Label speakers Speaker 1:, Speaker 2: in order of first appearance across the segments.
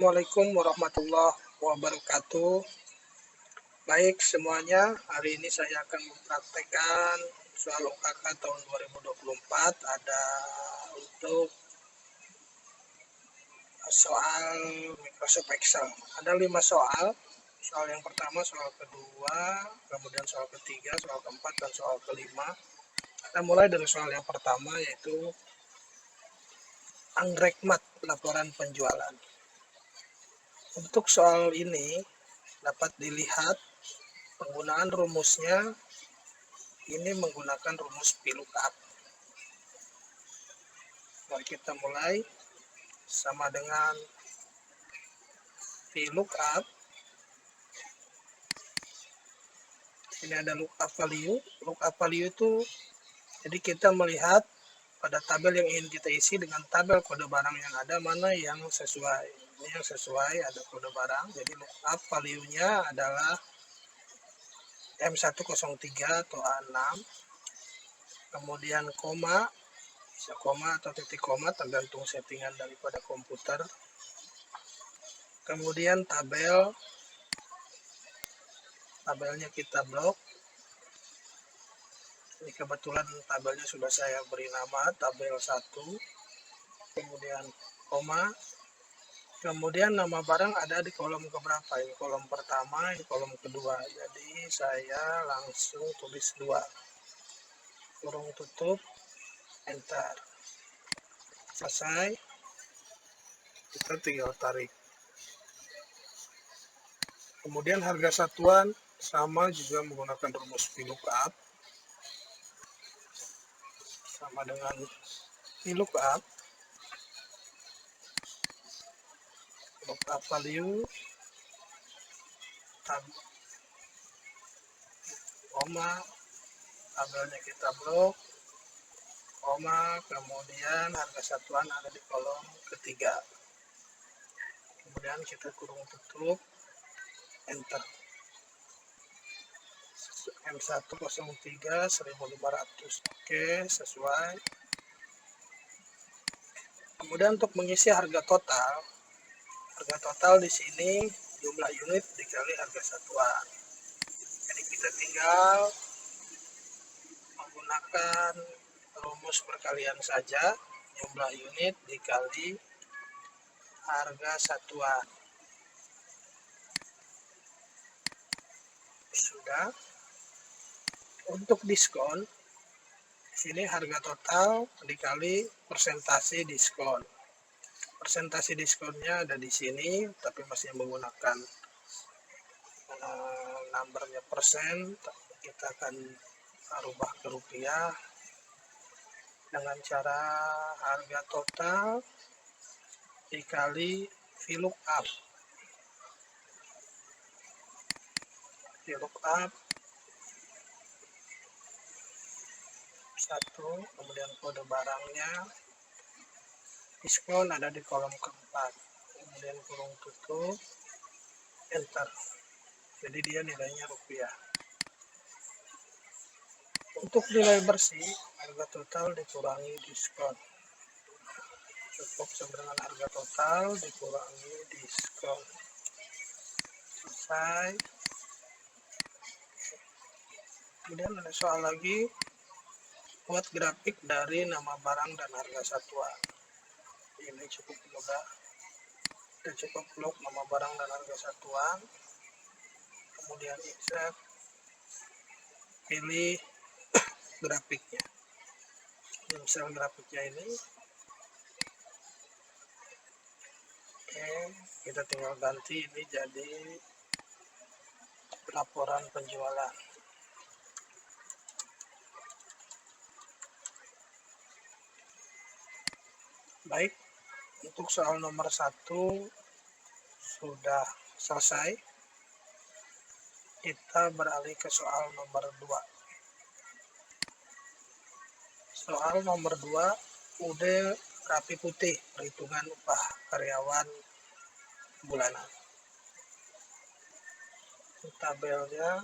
Speaker 1: Assalamualaikum warahmatullahi wabarakatuh. Baik semuanya, hari ini saya akan mempraktekkan soal UKK tahun 2024. Ada untuk soal Microsoft Excel. Ada 5 soal. Soal yang pertama, soal kedua, kemudian soal ketiga, soal keempat, dan soal kelima. Kita mulai dari soal yang pertama, yaitu anggrek mat laporan penjualan. Untuk soal ini dapat dilihat penggunaan rumusnya ini menggunakan rumus VLOOKUP. Mari kita mulai. Sama dengan VLOOKUP, ini ada lookup value. Lookup value itu jadi kita melihat pada tabel yang ingin kita isi dengan tabel kode barang yang ada, mana yang sesuai. Ini yang sesuai, ada kode barang. Jadi lookup value nya adalah M103 atau A6, kemudian koma, bisa koma atau titik koma tergantung settingan daripada komputer. Kemudian tabelnya kita blok. Ini kebetulan tabelnya sudah saya beri nama tabel 1, kemudian koma, kemudian nama barang ada di kolom keberapa, ini kolom pertama, ini kolom kedua, jadi saya langsung tulis 2, kurung tutup, enter. Selesai, kita tinggal tarik. Kemudian harga satuan sama juga menggunakan rumus VLOOKUP, sama dengan VLOOKUP, lookup value, koma, tabelnya kita blok, koma, kemudian harga satuan ada di kolom ketiga, kemudian kita kurung tutup, enter. M103 1500, oke, sesuai. Kemudian untuk mengisi harga total di sini jumlah unit dikali harga satuan. Jadi kita tinggal menggunakan rumus perkalian saja, jumlah unit dikali harga satuan. Sudah. Untuk diskon, sini harga total dikali persentase diskon. Persentase diskonnya ada di sini, tapi masih menggunakan numbernya persen. Kita akan rubah ke rupiah dengan cara harga total dikali VLOOKUP. VLOOKUP 1, kemudian kode barangnya, diskon ada di kolom keempat, kemudian kurung tutup, enter. Jadi dia nilainya rupiah. Untuk nilai bersih, harga total dikurangi diskon. Cukup sama dengan harga total dikurangi diskon. Selesai. Kemudian ada soal lagi, buat grafik dari nama barang dan harga satuan. Ini cukup mudah. Kita cukup blok nama barang dan harga satuan, kemudian insert, pilih grafiknya. Misal grafiknya ini, oke, kita tinggal ganti ini jadi laporan penjualan. Baik, untuk soal nomor 1 sudah selesai. Kita beralih ke soal nomor 2. Soal nomor 2, UD rapi putih, perhitungan upah karyawan bulanan. Tabelnya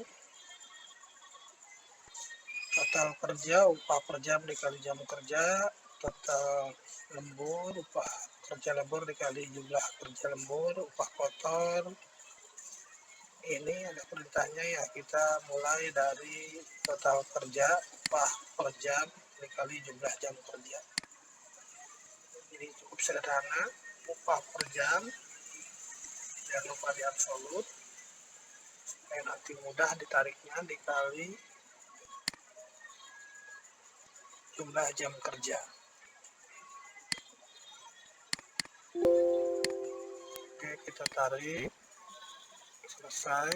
Speaker 1: total kerja, upah per jam dikali jam kerja, total lembur, upah kerja lembur dikali jumlah kerja lembur, upah kotor. Ini ada perintahnya ya, kita mulai dari total kerja, upah per jam dikali jumlah jam kerja. Ini cukup sederhana, upah per jam, jangan lupa di absolut, supaya nanti mudah ditariknya dikali jumlah jam kerja. Oke, kita tarik, selesai.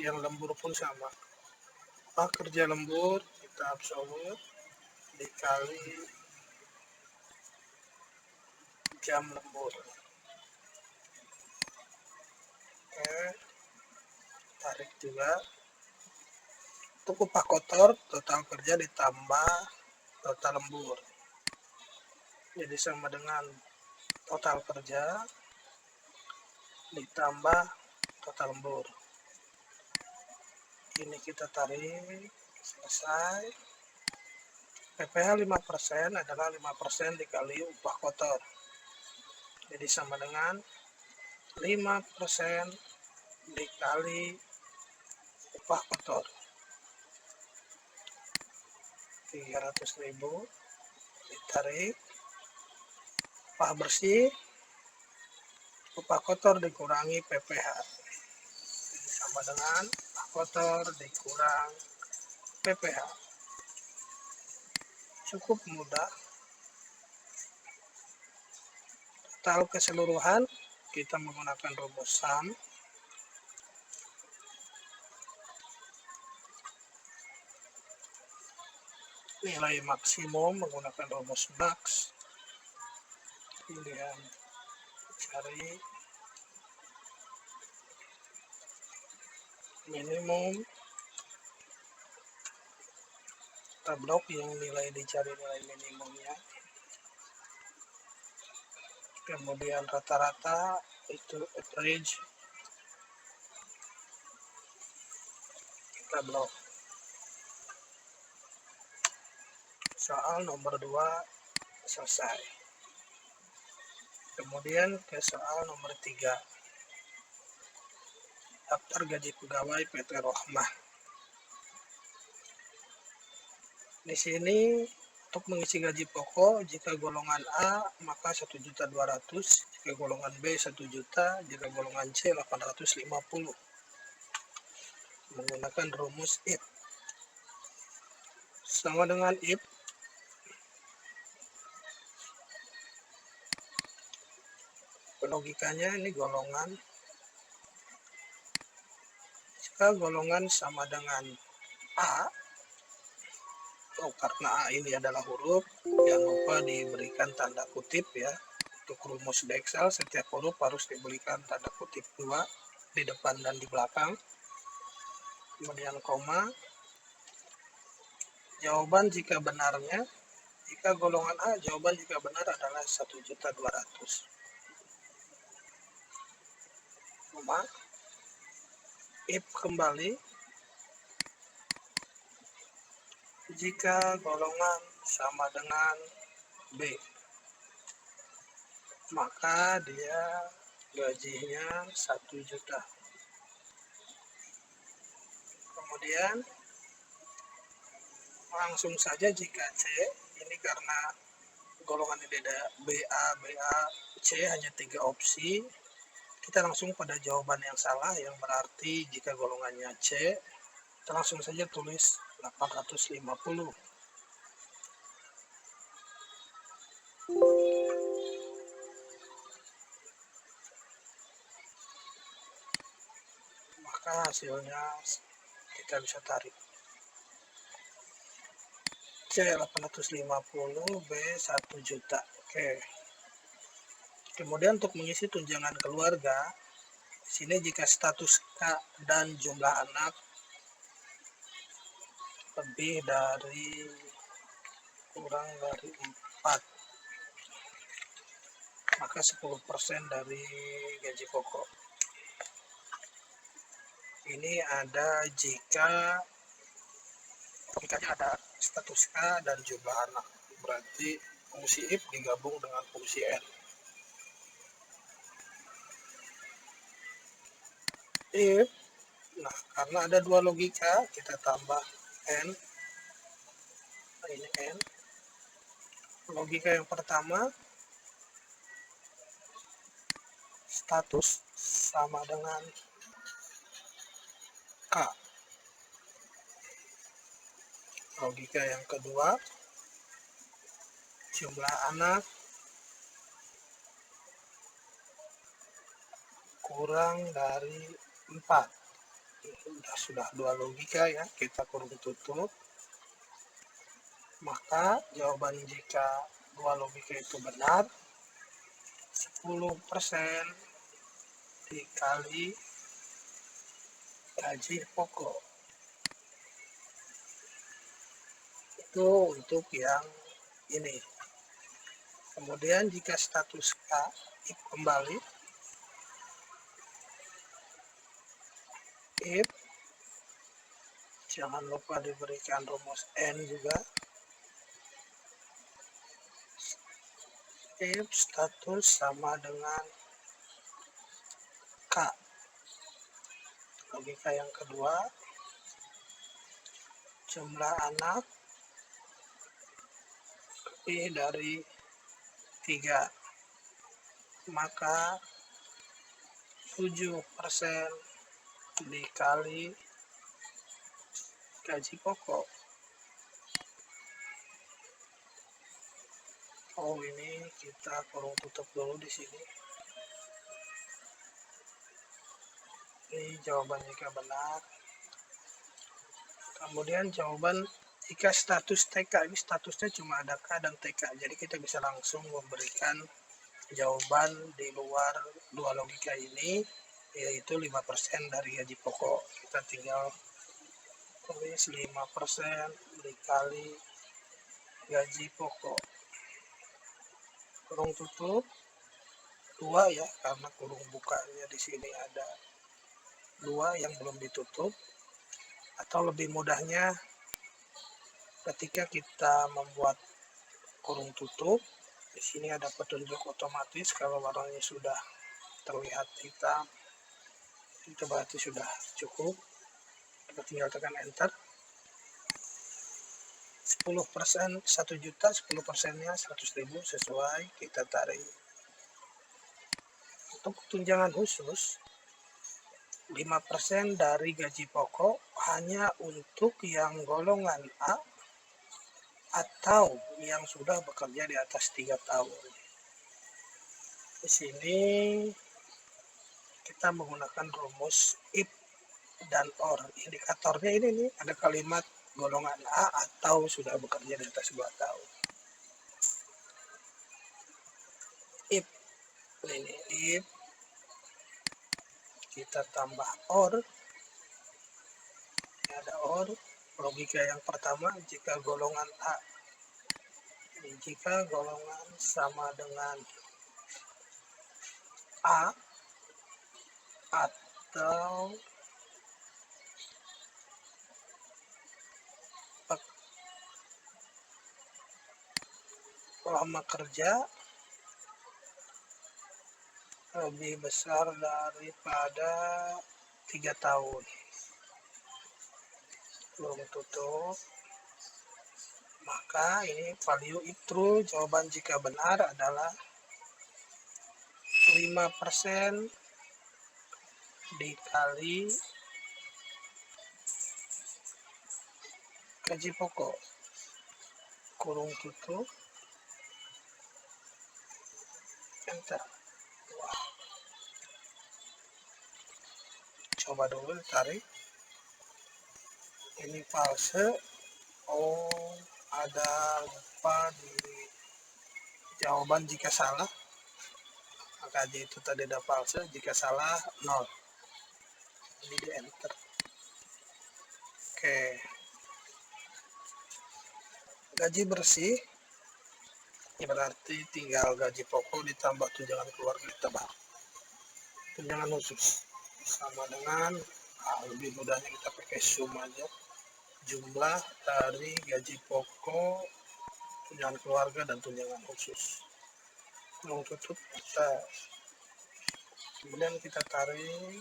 Speaker 1: Yang lembur pun sama, upah kerja lembur kita absolut dikali jam lembur. Oke, tarik juga. Untuk upah kotor total kerja ditambah total lembur, jadi sama dengan total kerja ditambah total lembur. Ini kita tarik, selesai. PPh 5% adalah 5% dikali upah kotor, jadi sama dengan 5% dikali upah kotor, 300.000. Ditarik, upah bersih, upah kotor dikurangi PPh, jadi sama dengan upah kotor dikurang PPh. Cukup mudah. Total keseluruhan kita menggunakan rumus SUM. Nilai maksimum menggunakan rumus max. Kemudian cari minimum, kita blok yang nilai dicari nilai minimumnya. Kemudian rata-rata itu average, kita blok. Soal nomor 2 selesai. Kemudian ke soal nomor 3, daftar gaji pegawai PT Rohmah. Di sini untuk mengisi gaji pokok, jika golongan A maka 1.200.000, jika golongan B 1 juta, jika golongan C 850. Menggunakan rumus if. Sama dengan if, logikanya ini golongan, jika golongan sama dengan A, karena A ini adalah huruf, jangan lupa diberikan tanda kutip ya. Untuk rumus di Excel setiap huruf harus diberikan tanda kutip 2 di depan dan di belakang. Kemudian koma. Jawaban jika benarnya, jika golongan A, jawaban jika benar adalah 1.200.000. Koma. If kembali, jika golongan sama dengan B, maka dia gajinya 1 juta. Kemudian langsung saja jika C, ini karena golongan ini ada BA, C hanya 3 opsi, kita langsung pada jawaban yang salah, yang berarti jika golongannya C, kita langsung saja tulis 850. Maka hasilnya kita bisa tarik. C 850, B 1 juta. Oke. Kemudian untuk mengisi tunjangan keluarga, di sini jika status K dan jumlah anak lebih dari kurang dari 4, maka 10% dari gaji pokok. Ini ada jika logikanya ada status K dan jumlah anak, berarti fungsi if digabung dengan fungsi N. if. Nah, karena ada dua logika, kita tambah n. Nah, ini n. Logika yang pertama, status sama dengan k. Logika yang kedua, jumlah anak kurang dari 4. Sudah dua logika ya, kita kurung tutup. Maka jawaban jika dua logika itu benar, 10% dikali gaji pokok. Itu untuk yang ini. Kemudian jika status K kembali, if, jangan lupa diberikan rumus N juga, if status sama dengan K. Logika yang kedua, jumlah anak lebih dari 3, maka 7% dikali gaji pokok. Oh, ini kita kurung tutup dulu di sini. Ini jawaban jika benar. Kemudian jawaban jika status TK, ini statusnya cuma ada K dan TK, jadi kita bisa langsung memberikan jawaban di luar dua logika ini, yaitu 5% dari gaji pokok. Kita tinggal tulis 5% dikali gaji pokok. Kurung tutup 2 ya, karena kurung bukanya di sini ada 2 yang belum ditutup. Atau lebih mudahnya, ketika kita membuat kurung tutup, di sini ada petunjuk otomatis. Kalau warnanya sudah terlihat hitam, itu berarti sudah cukup. Kita tinggal tekan enter. 10% 1 juta, 10%-nya 100.000 sesuai, kita tarik. Untuk tunjangan khusus, 5% dari gaji pokok hanya untuk yang golongan A atau yang sudah bekerja di atas 3 tahun. Di sini kita menggunakan rumus if dan or. Indikatornya ini nih, ada kalimat golongan A atau sudah bekerja di atas 2 tahun. If, ini if, kita tambah or. Ada or. Logika yang pertama, jika golongan A, jika golongan sama dengan A atau lama kerja lebih besar daripada 3 tahun. Belum tutup. Maka ini value if true, jawaban jika benar adalah 5% dikali gaji pokok. Kurung tutup. Enter. Wah. Coba dulu tarik. Ini false. Oh, ada lupa di jawaban jika salah. Maka itu tadi ada false, jika salah 0. Ini di enter. Oke. Gaji bersih berarti tinggal gaji pokok ditambah tunjangan keluarga ditambah tunjangan khusus, sama dengan lebih mudahnya kita pakai sum aja, jumlah dari gaji pokok, tunjangan keluarga dan tunjangan khusus. Mau tutup kita, kemudian kita tarik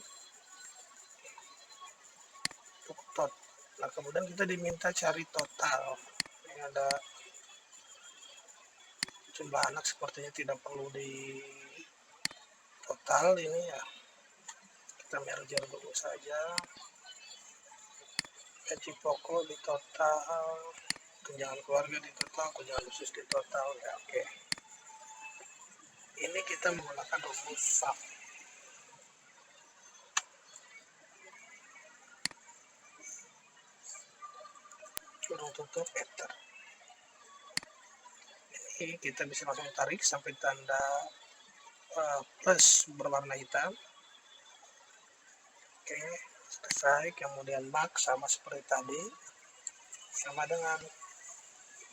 Speaker 1: Nah, kemudian kita diminta cari total. Ini ada jumlah anak, sepertinya tidak perlu di total ini ya. Kita merger dulu saja. Gaji pokok di total, tunjangan keluarga di total, tunjangan khusus di total ya. Oke. Ini kita menggunakan rumus SAM. Kurung tutup enter. Ini kita bisa langsung tarik sampai tanda plus berwarna hitam. Oke, selesai. Kemudian max sama seperti tadi, sama dengan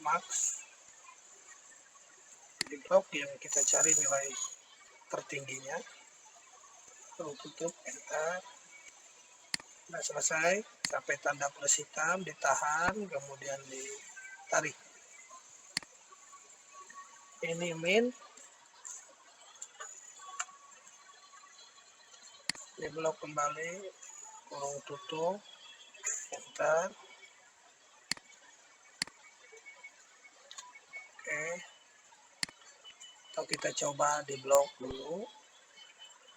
Speaker 1: max di blok yang kita cari nilai tertingginya. Lalu tutup enter. Nah, selesai. Sampai tanda plus hitam ditahan, kemudian ditarik. Ini min, di blok kembali, kurung tutup enter. Oke, atau kita coba di blok dulu.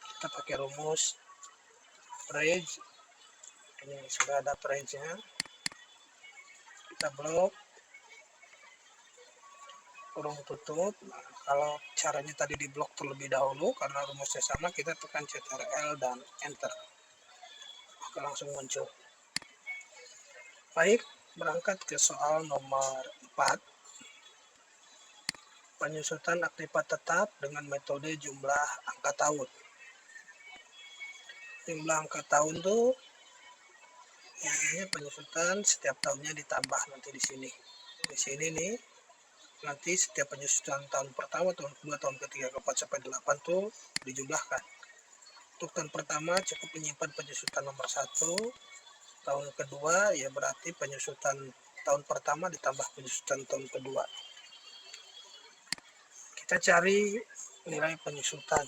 Speaker 1: Kita pakai rumus range. Ini sudah ada range-nya. Kita blok, kurung tutup. Nah, kalau caranya tadi di blok terlebih dahulu, karena rumusnya sama, kita tekan Ctrl dan enter. Maka langsung muncul. Baik, berangkat ke soal nomor 4. Penyusutan aktiva tetap dengan metode jumlah angka tahun. Jumlah angka tahun tuh intinya penyusutan setiap tahunnya ditambah nanti di sini. Di sini nih nanti setiap penyusutan tahun pertama, tahun kedua, tahun ketiga, keempat sampai 8 tuh dijumlahkan. Untuk tahun pertama cukup menyimpan penyusutan nomor 1. Tahun kedua ya berarti penyusutan tahun pertama ditambah penyusutan tahun kedua. Kita cari nilai penyusutan.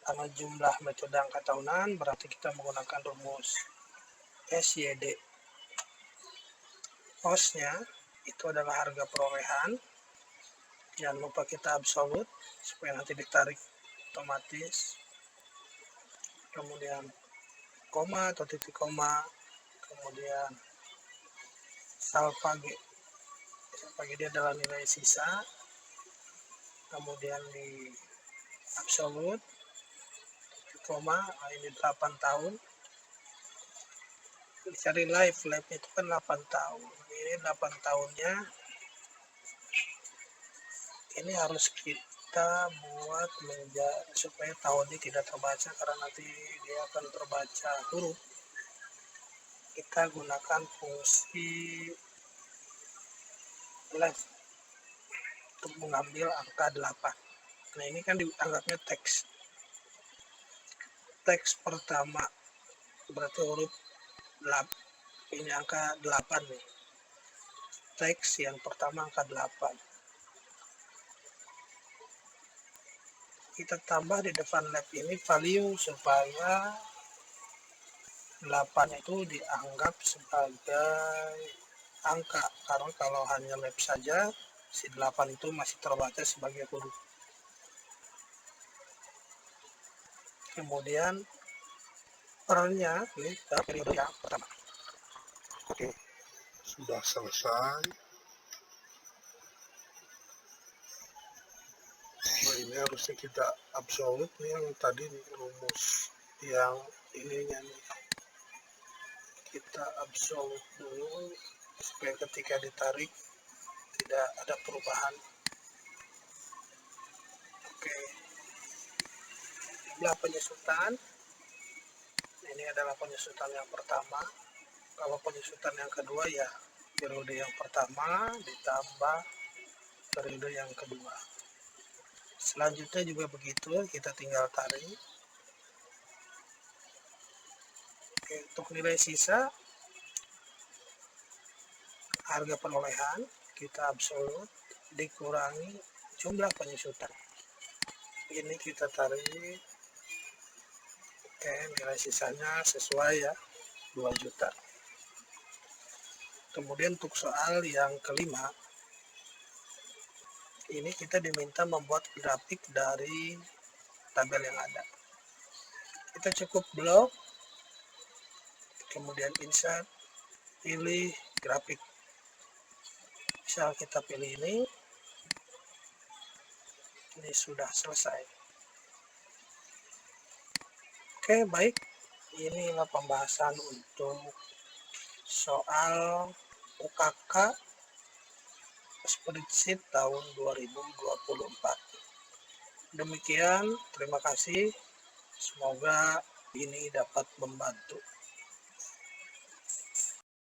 Speaker 1: Karena jumlah metode angka tahunan berarti kita menggunakan rumus SYD. Costnya itu adalah harga perolehan. Jangan lupa kita absolut supaya nanti ditarik otomatis. Kemudian koma atau titik koma, kemudian salva G. Salva G dia adalah nilai sisa. Kemudian di absolut, koma, ini 8 tahun. Dicari live itu kan 8 tahun. Ini 8 tahunnya. Ini harus kita buat supaya tahunnya tidak terbaca, karena nanti dia akan terbaca huruf. Kita gunakan fungsi live untuk mengambil angka 8. Nah, ini kan dianggapnya teks. Teks pertama berarti huruf 8. Ini angka 8 nih. Teks yang pertama angka 8. Kita tambah di depan lab ini value supaya 8 itu dianggap sebagai angka, karena kalau hanya lab saja si 8 itu masih terbaca sebagai huruf. Kemudian pernya ini periode yang pertama. Oke, sudah selesai. Nah, ini harusnya kita absolut nih, yang tadi rumus yang ininya nih kita absolut dulu supaya ketika ditarik tidak ada perubahan. Oke, jumlah penyusutan ini adalah penyusutan yang pertama. Kalau penyusutan yang kedua ya periode yang pertama ditambah periode yang kedua. Selanjutnya juga begitu, kita tinggal tarik. Oke, untuk nilai sisa harga perolehan kita absolut dikurangi jumlah penyusutan. Ini kita tarik. Oke, nilai sisanya sesuai ya, 2 juta. Kemudian untuk soal yang kelima, ini kita diminta membuat grafik dari tabel yang ada. Kita cukup blok, kemudian insert, pilih grafik. Misal kita pilih ini sudah selesai. Oke, baik. Inilah pembahasan untuk soal UKK Spreadsheet tahun 2024. Demikian, terima kasih. Semoga ini dapat membantu.